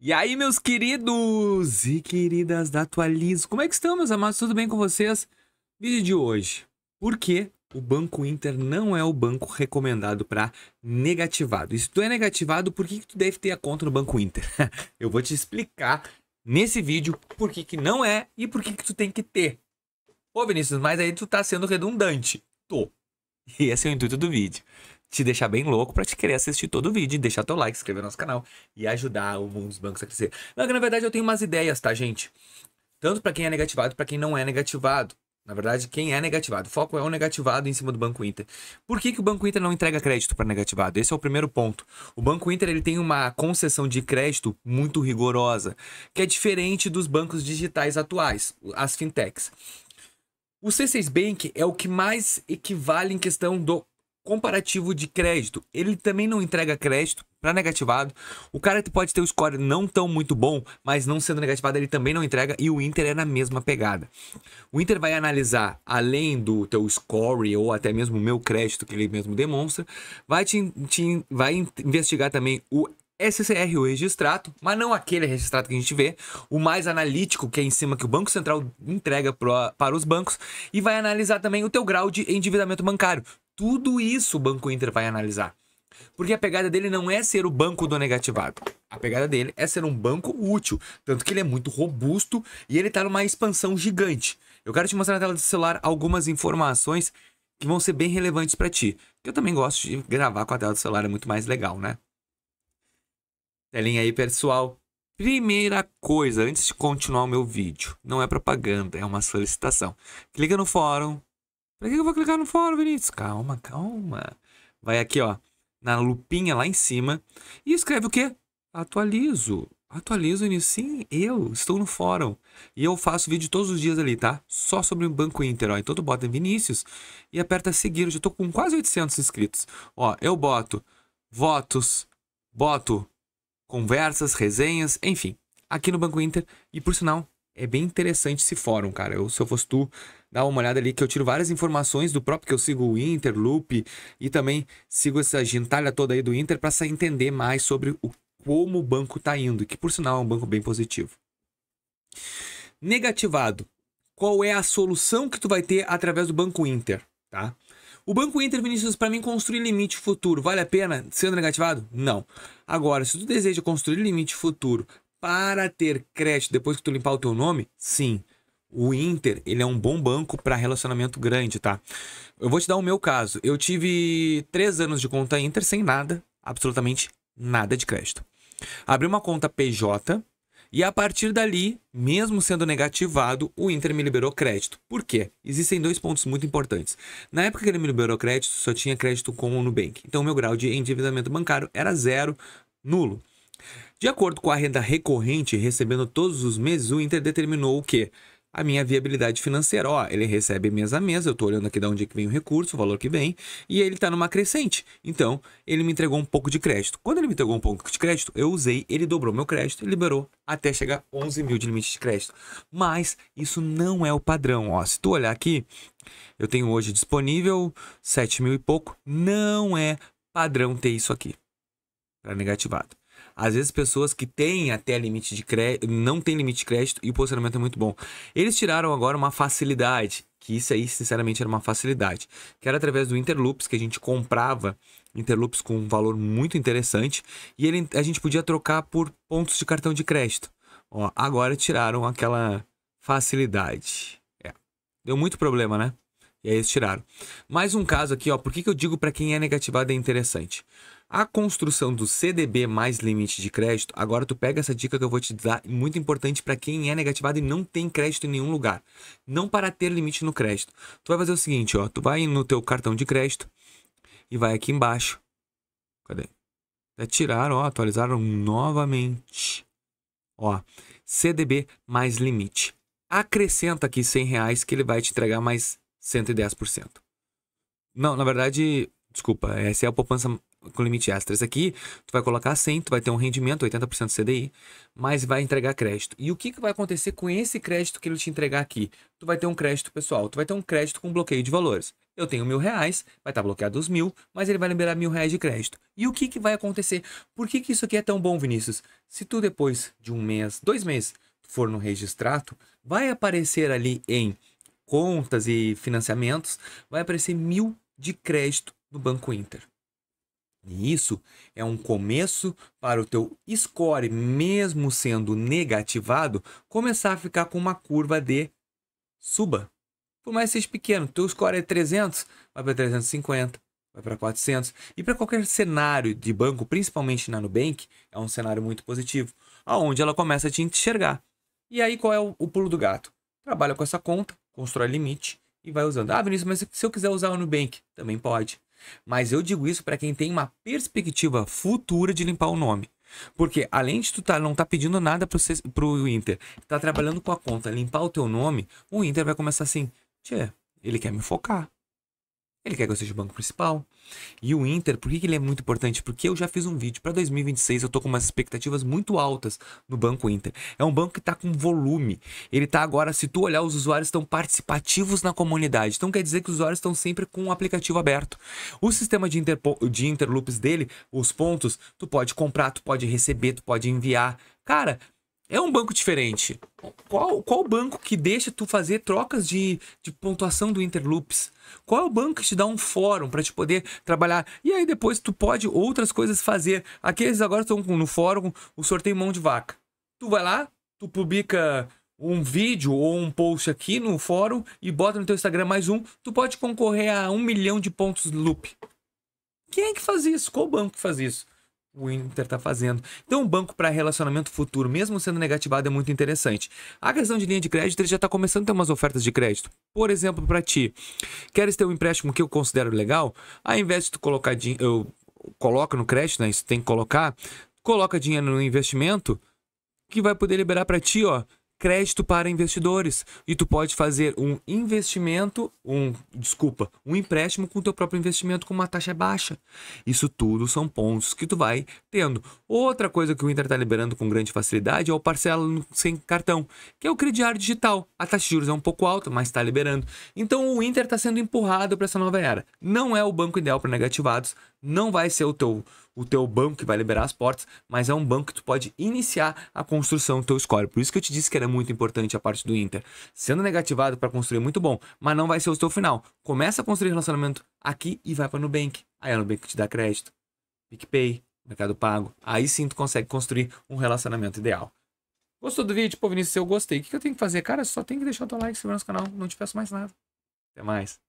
E aí, meus queridos e queridas da Atualizo, como é que estão, meus amados? Tudo bem com vocês? Vídeo de hoje. Por que o Banco Inter não é o banco recomendado para negativado? E se tu é negativado, por que tu deve ter a conta no Banco Inter? Eu vou te explicar nesse vídeo por que não é e por que tu tem que ter. Pô, Vinícius, mas aí tu tá sendo redundante. Tô. E esse é o intuito do vídeo. Te deixar bem louco pra te querer assistir todo o vídeo, deixar teu like, se inscrever no nosso canal e ajudar o mundo dos bancos a crescer. Não, que na verdade eu tenho umas ideias, tá, gente? Tanto pra quem é negativado, pra quem não é negativado. Na verdade, quem é negativado. O foco é o negativado em cima do Banco Inter. Por que o Banco Inter não entrega crédito para negativado? Esse é o primeiro ponto. O Banco Inter ele tem uma concessão de crédito muito rigorosa, que é diferente dos bancos digitais atuais, as fintechs. O C6 Bank é o que mais equivale em questão do comparativo de crédito. Ele também não entrega crédito para negativado. O cara pode ter o score não tão muito bom, mas não sendo negativado ele também não entrega, e o Inter é na mesma pegada. O Inter vai analisar, além do teu score ou até mesmo o meu crédito que ele mesmo demonstra, vai investigar também o SCR, o registrato, mas não aquele registrato que a gente vê, o mais analítico, que é em cima que o Banco Central entrega para os bancos, e vai analisar também o teu grau de endividamento bancário. Tudo isso o Banco Inter vai analisar. Porque a pegada dele não é ser o banco do negativado. A pegada dele é ser um banco útil. Tanto que ele é muito robusto e ele está numa expansão gigante. Eu quero te mostrar na tela do celular algumas informações que vão ser bem relevantes para ti. Eu também gosto de gravar com a tela do celular, é muito mais legal, né? Telinha aí, pessoal. Primeira coisa, antes de continuar o meu vídeo, não é propaganda, é uma solicitação. Clica no fórum. Pra que eu vou clicar no fórum, Vinícius? Calma, calma. Vai aqui, ó, na lupinha lá em cima e escreve o quê? Atualizo. Atualizo, Vinícius. Sim, eu estou no fórum. E eu faço vídeo todos os dias ali, tá? Só sobre o Banco Inter, ó. Então tu bota Vinícius e aperta seguir. Eu já tô com quase 800 inscritos. Ó, eu boto votos, boto conversas, resenhas, enfim, aqui no Banco Inter. E por sinal, é bem interessante esse fórum, cara. Se eu fosse tu, dá uma olhada ali que eu tiro várias informações do próprio que eu sigo o Inter, Loop, e também sigo essa gentalha toda aí do Inter para entender mais sobre como o banco tá indo, que por sinal é um banco bem positivo. Negativado. Qual é a solução que tu vai ter através do Banco Inter, tá? O Banco Inter, Vinícius, para mim, construir limite futuro, vale a pena sendo negativado? Não. Agora, se tu deseja construir limite futuro para ter crédito depois que tu limpar o teu nome, sim. O Inter, ele é um bom banco para relacionamento grande, tá? Eu vou te dar o meu caso. Eu tive 3 anos de conta Inter sem nada, absolutamente nada de crédito. Abri uma conta PJ e a partir dali, mesmo sendo negativado, o Inter me liberou crédito. Por quê? Existem 2 pontos muito importantes. Na época que ele me liberou crédito, só tinha crédito com o Nubank. Então, meu grau de endividamento bancário era 0, nulo. De acordo com a renda recorrente, recebendo todos os meses, o Inter determinou o quê? A minha viabilidade financeira. Ó, ele recebe mês a mês, eu tô olhando aqui de onde é que vem o recurso, o valor que vem, e ele tá numa crescente. Então, ele me entregou um pouco de crédito. Quando ele me entregou um pouco de crédito, eu usei, ele dobrou meu crédito e liberou até chegar a 11 mil de limite de crédito. Mas isso não é o padrão, ó. Se tu olhar aqui, eu tenho hoje disponível 7 mil e pouco. Não é padrão ter isso aqui para negativado. Às vezes pessoas que têm até limite de crédito, não tem limite de crédito e o posicionamento é muito bom. Eles tiraram agora uma facilidade, que isso aí sinceramente era uma facilidade, que era através do Interloops, que a gente comprava Interloops com um valor muito interessante e a gente podia trocar por pontos de cartão de crédito. Ó, agora tiraram aquela facilidade. Deu muito problema, né? E aí eles tiraram. Mais um caso aqui, ó. Por que eu digo para quem é negativado é interessante? A construção do CDB mais limite de crédito, agora tu pega essa dica que eu vou te dar, muito importante para quem é negativado e não tem crédito em nenhum lugar. Não para ter limite no crédito. Tu vai fazer o seguinte, ó. Tu vai no teu cartão de crédito e vai aqui embaixo. Cadê? Tiraram, ó. Atualizaram novamente. Ó. CDB mais limite. Acrescenta aqui R$100 que ele vai te entregar mais 110%. Não, na verdade, desculpa, essa é a poupança com limite extra. Esse aqui, tu vai colocar 100, tu vai ter um rendimento, 80% CDI, mas vai entregar crédito. E o que vai acontecer com esse crédito que ele te entregar aqui? Tu vai ter um crédito, pessoal, tu vai ter um crédito com bloqueio de valores. Eu tenho R$ 1.000, vai estar bloqueado os 1.000, mas ele vai liberar R$ 1.000 de crédito. E o que que vai acontecer? Por que que isso aqui é tão bom, Vinícius? Se tu depois de 1 mês, 2 meses, for no Registrato, vai aparecer ali em contas e financiamentos, vai aparecer 1.000 de crédito no Banco Inter. E isso é um começo para o teu score, mesmo sendo negativado, começar a ficar com uma curva de suba. Por mais que seja pequeno, teu score é 300, vai para 350, vai para 400. E para qualquer cenário de banco, principalmente na Nubank, é um cenário muito positivo, aonde ela começa a te enxergar. E aí qual é o pulo do gato? Trabalha com essa conta, constrói limite e vai usando. Ah, Vinícius, mas se eu quiser usar o Nubank, também pode. Mas eu digo isso para quem tem uma perspectiva futura de limpar o nome. Porque além de tu não tá pedindo nada pro Inter, tá trabalhando com a conta, limpar o teu nome, o Inter vai começar assim, tchê, ele quer me focar. Ele quer que eu seja o banco principal. E o Inter, por que ele é muito importante? Porque eu já fiz um vídeo para 2026, eu tô com umas expectativas muito altas no Banco Inter. É um banco que tá com volume. Ele tá agora, se tu olhar, os usuários estão participativos na comunidade. Então quer dizer que os usuários estão sempre com o aplicativo aberto. O sistema de interloops dele, os pontos, tu pode comprar, tu pode receber, tu pode enviar. Cara, é um banco diferente. Qual banco que deixa tu fazer trocas de pontuação do Interloops? Qual é o banco que te dá um fórum para te poder trabalhar? E aí depois tu pode outras coisas fazer. Aqueles agora estão no fórum, o sorteio mão de vaca. Tu vai lá, tu publica um vídeo ou um post aqui no fórum e bota no teu Instagram mais um, tu pode concorrer a 1 milhão de pontos loop. Quem é que faz isso? Qual banco que faz isso? O Inter tá fazendo. Então, um banco para relacionamento futuro, mesmo sendo negativado, é muito interessante. A questão de linha de crédito, ele já está começando a ter umas ofertas de crédito. Por exemplo, para ti, queres ter um empréstimo que eu considero legal? Ao invés de tu colocar dinheiro, coloca no crédito, né? Isso tem que colocar. Coloca dinheiro no investimento, que vai poder liberar para ti, ó, crédito para investidores. E tu pode fazer um investimento, um empréstimo com o teu próprio investimento com uma taxa baixa. Isso tudo são pontos que tu vai tendo. Outra coisa que o Inter está liberando com grande facilidade é o parcela sem cartão, que é o crediário digital. A taxa de juros é um pouco alta, mas está liberando. Então o Inter está sendo empurrado para essa nova era. Não é o banco ideal para negativados, não vai ser o teu banco que vai liberar as portas, mas é um banco que tu pode iniciar a construção do teu score. Por isso que eu te disse que era muito importante a parte do Inter. Sendo negativado para construir é muito bom, mas não vai ser o teu final. Começa a construir relacionamento aqui e vai para Nubank. Aí a Nubank te dá crédito. PicPay, Mercado Pago. Aí sim tu consegue construir um relacionamento ideal. Gostou do vídeo? Pô, Vinícius, eu gostei. O que eu tenho que fazer? Cara, só tem que deixar o teu like, se inscrever no canal. Não te peço mais nada. Até mais.